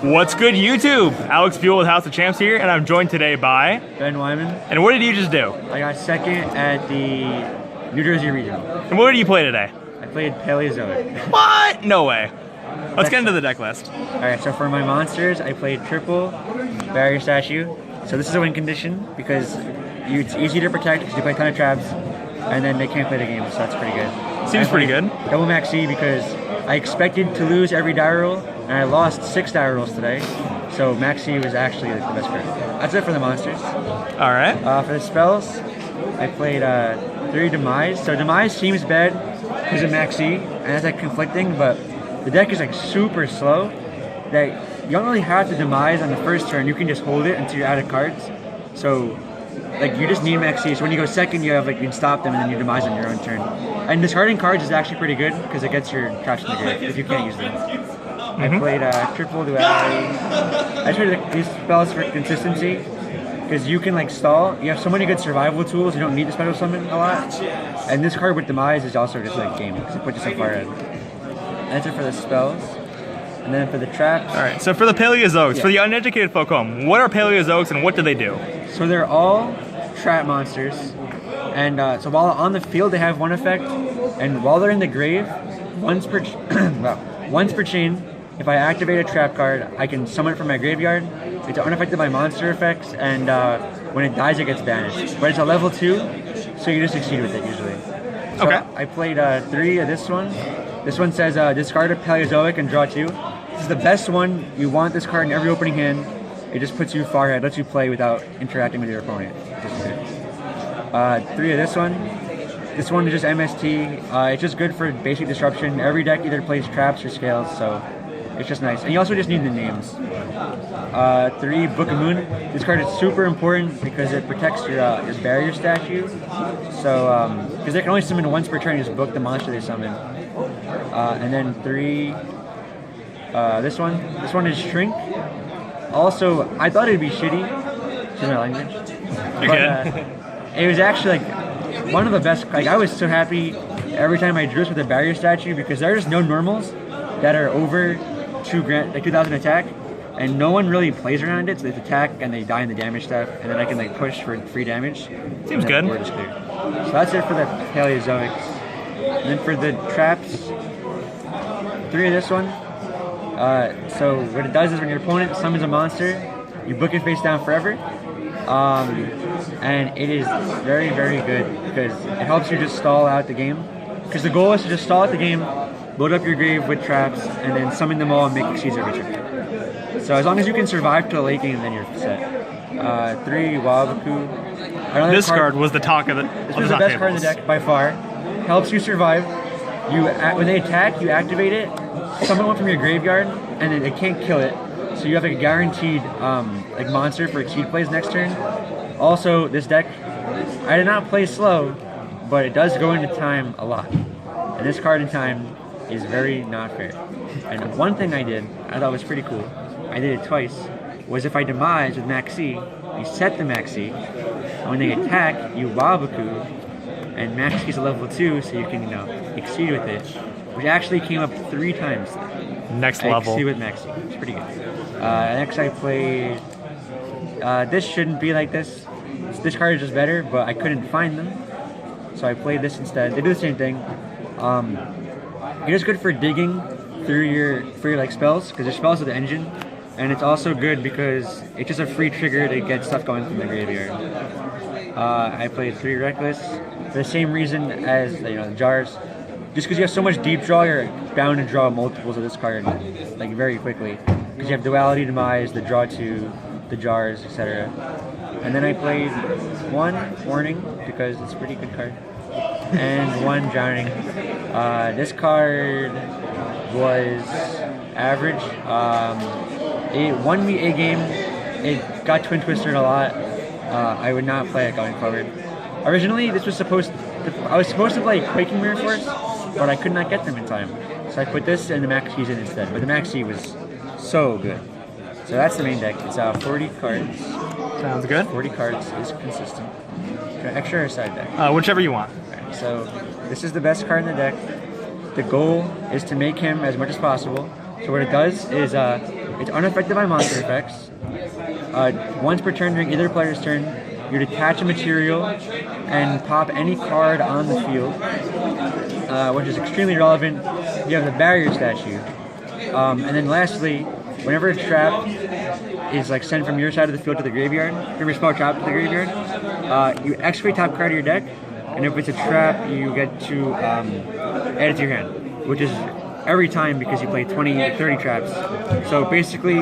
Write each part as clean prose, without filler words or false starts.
What's good, YouTube? Alex Buell with House of Champs here, and I'm joined today by Ben Wyman. And what did you just do? I got second at the New Jersey Regional. And what did you play today? I played Paleozoic. What? No way. Let's get into the deck list. Alright, so for my monsters, I played triple barrier statue. So this is a win condition because it's easy to protect because you play a ton of traps, and then they can't play the game, so that's pretty good. Seems pretty good. Double maxi because I expected to lose every die roll, and I lost 6 die rolls today. So maxi was actually the best card. That's it for the monsters. All right. For the spells, I played 3 Demise. So Demise seems bad because of maxi, and that's like conflicting, but the deck is like super slow that you don't really have to Demise on the first turn. You can just hold it until you're out of cards. So like you just need maxi. So when you go second, you have like you can stop them and then you Demise on your own turn. And discarding cards is actually pretty good because it gets your traps in the grave if you can't use them. I played triple duality. I tried these spells for consistency because you can like stall. You have so many good survival tools. You don't need to special summon a lot. And this card with Demise is also just like game because it puts you so far ahead. That's it for the spells. And then for the traps. All right. So for the Paleozoics, for the uneducated folk home, what are Paleozoics and what do they do? So they're all trap monsters. And so while on the field they have one effect, and while they're in the grave, once per chain, if I activate a trap card, I can summon it from my graveyard. It's unaffected by monster effects, and when it dies, it gets banished. But it's a level 2, so you just succeed with it usually. So okay. I played 3 of this one. This one says discard a Paleozoic and draw 2. This is the best one. You want this card in every opening hand. It just puts you far ahead, lets you play without interacting with your opponent. Which is good. 3 of this one. This one is just MST. It's just good for basic disruption. Every deck either plays traps or scales, so it's just nice. And you also just need the names. 3 Book of Moon. This card is super important because it protects your barrier statue. So, because they can only summon once per turn, you just book the monster they summon. And then 3, this one is Shrink. Also, I thought it'd be shitty, excuse my language. But it was actually like one of the best. Like I was so happy every time I drew this with a barrier statue because there are just no normals that are over 2,000 attack, and no one really plays around it. So they attack and they die in the damage step, and then I can like push for free damage. Seems good. Board is clear. So that's it for the Paleozoics. And then for the traps, 3 of this one. So what it does is when your opponent summons a monster, you book it face down forever. And it is very, very good because it helps you just stall out the game. Because the goal is to just stall out the game, load up your grave with traps, and then summon them all and make exceeds every turn. So as long as you can survive to the late game, then you're set. 3 Wabaku. This card was the talk of the This was the best card in the deck by far. Helps you survive. When they attack, you activate it, summon one from your graveyard, and then it can't kill it. So you have like a guaranteed like monster for exceed plays next turn. Also, this deck, I did not play slow, but it does go into time a lot. And this card in time is very not fair. And one thing I did, I thought was pretty cool, I did it twice, was if I Demise with Maxi, you set the Maxi, and when they attack, you Wabaku, and Maxi's a level 2, so you can, exceed with it, which actually came up 3 times. Next level. Exceed with Maxi. It's pretty good. Next I played, this shouldn't be like this. This card is just better, but I couldn't find them. So I played this instead. They do the same thing. It is good for digging through your like spells, because your spells are the engine. And it's also good because it's just a free trigger to get stuff going from the graveyard. I played 3 Reckless for the same reason as the jars. Just because you have so much deep draw, you're bound to draw multiples of this card like very quickly. Because you have Duality, Demise, the draw 2, the jars, etc. And then I played 1 Warning because it's a pretty good card, and 1 Drowning. This card was average. It won me a game. It got Twin Twistered a lot. I would not play it going forward. Originally, this was I was supposed to play Quaking Mirror Force, but I could not get them in time. So I put this and the Maxis in instead. But the Maxi was so good. So that's the main deck. It's 40 cards. Sounds good. 40 cards is consistent. Extra or side deck? Whichever you want. Okay, so this is the best card in the deck. The goal is to make him as much as possible. So what it does is It's unaffected by monster effects. Once per turn during either player's turn, you detach a material and pop any card on the field, which is extremely relevant. You have the barrier statue. And then lastly, whenever a trap is like sent from your side of the field to the graveyard, from your small trap to the graveyard, you excavate top card of your deck, and if it's a trap, you get to add it to your hand, which is every time because you play 20 to 30 traps. So basically,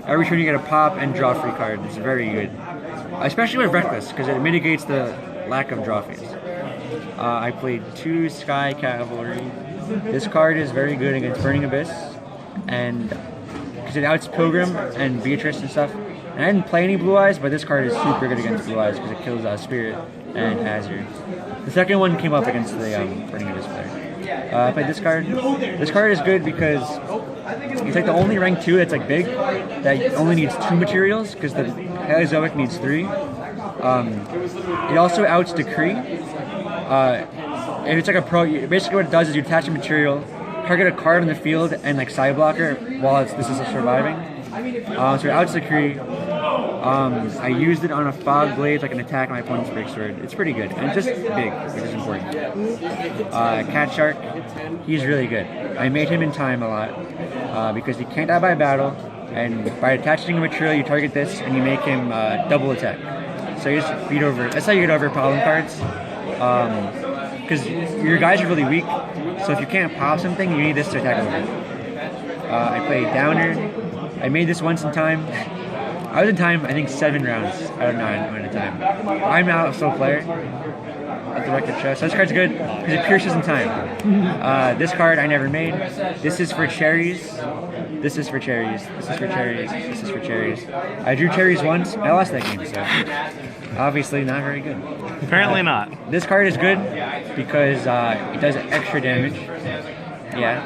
every turn you get a pop and draw a free card. It's very good, especially with Reckless, because it mitigates the lack of draw phase. I played 2 Sky Cavalry. This card is very good against Burning Abyss, and because it outs Pilgrim and Beatrice and stuff. And I didn't play any Blue Eyes, but this card is super good against Blue Eyes because it kills Spirit and Azure. The second one came up against the Burning Abyss player. I played this card. This card is good because it's like the only rank 2 that's like big that only needs 2 materials because the Paleozoic needs 3. It also outs Decree. If it's like a pro, basically what it does is you attach a material, target a card on the field, and like side blocker while this is surviving. So it outs Decree. I used it on a Fog Blade, like an attack on my opponent's Break Sword. It's pretty good, and it's just big, which is important. Cat Shark, he's really good. I made him in time a lot because he can't die by battle, and by attaching a material, you target this, and you make him double attack. So you just beat over. That's how you get over problem cards, because your guys are really weak. So if you can't pop something, you need this to attack over. I played Downer. I made this once in time. I was in time, I think 7 rounds out of 9 at a time. I'm now a sole player at the record show, so this card's good because it pierces in time. This card I never made. This is for cherries. This is for cherries. This is for cherries. This is for cherries. I drew cherries once, I lost that game, so obviously not very good. Apparently not. This card is good because it does extra damage. Yeah.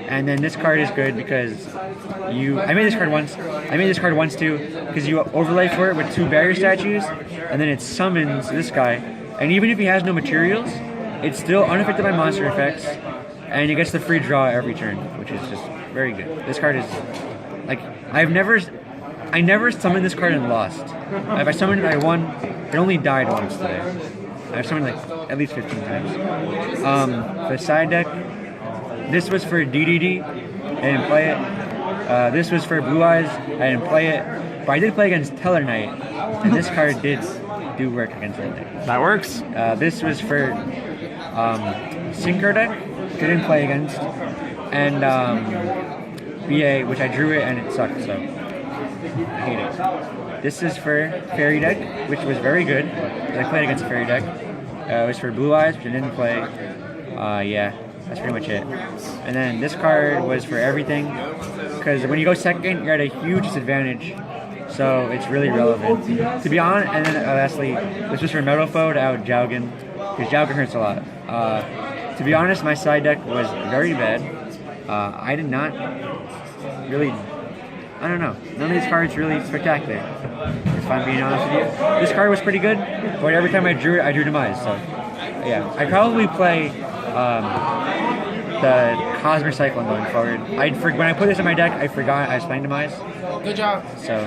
And then this card is good because I made this card once. I made this card once too because you overlay for it with 2 barrier statues, and then it summons this guy. And even if he has no materials, it's still unaffected by monster effects, and it gets the free draw every turn, which is just very good. This card is like I never summoned this card and lost. If I summoned it, I won. It only died once today. I've summoned like at least 15 times. For the side deck. This was for DDD, I didn't play it. This was for Blue Eyes, I didn't play it. But I did play against Teller Knight, and this card did do work against that deck. That works. This was for Synchro deck, which I didn't play against, and BA, which I drew it and it sucked, so I hate it. This is for Fairy deck, which was very good, because I played against a Fairy deck. It was for Blue Eyes, which I didn't play. Yeah. That's pretty much it. And then this card was for everything, because when you go second, you're at a huge disadvantage, so it's really relevant. To be honest, and then lastly, this was for Metal Foe to out Jaugen, because Jaugen hurts a lot. To be honest, my side deck was very bad. I did not really, I don't know, none of these cards really spectacular, if I'm being honest with you. This card was pretty good, but every time I drew it, I drew Demise, so yeah. I'd probably play the Cosmic Cyclone going forward. When I put this in my deck, I forgot I was playing Demise. Good job. So,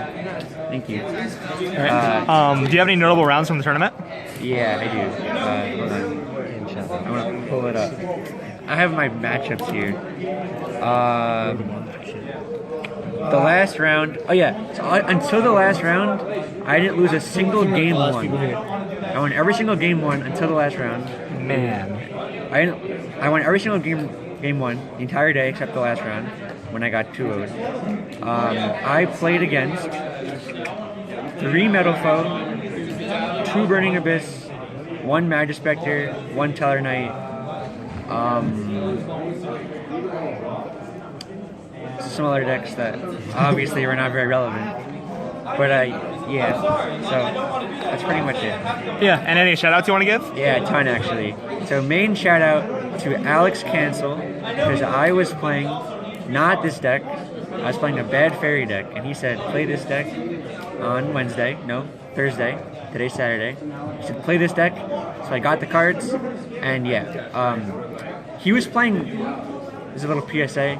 thank you. Do you have any notable rounds from the tournament? Yeah, I do. Hold on. I want to pull it up. I have my matchups here. The last round. Oh yeah. So until the last round, I didn't lose a single game 1. I won every single game 1 until the last round. Man. I won every single game 1 the entire day except the last round when I got 2-0'd. I played against 3 Metal Foe, 2 Burning Abyss, 1 Magispector, 1 Teller Knight, some other decks that obviously were not very relevant. But yeah, so that's pretty much it. Yeah, and any shout outs you want to give? Yeah, a ton actually. So main shout out to Alex Cancel, because I was playing not this deck, I was playing a bad fairy deck, and he said play this deck on Thursday, today's Saturday. He said play this deck, so I got the cards, and yeah, he was playing, this is a little PSA,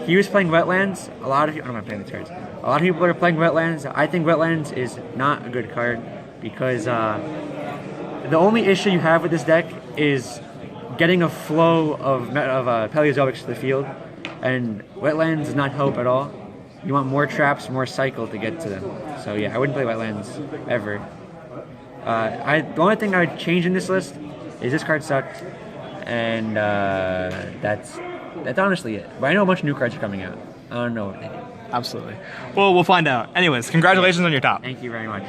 he was playing Wetlands, a lot of you, I don't know if I'm playing the cards. A lot of people are playing Wetlands. I think Wetlands is not a good card because the only issue you have with this deck is getting a flow of Paleozoics to the field, and Wetlands does not help at all. You want more traps, more cycle to get to them. So yeah, I wouldn't play Wetlands ever. The only thing I would change in this list is this card sucked, and that's honestly it. But I know a bunch of new cards are coming out. I don't know what they do. Absolutely. Well, we'll find out. Anyways, congratulations on your top. Thank you very much.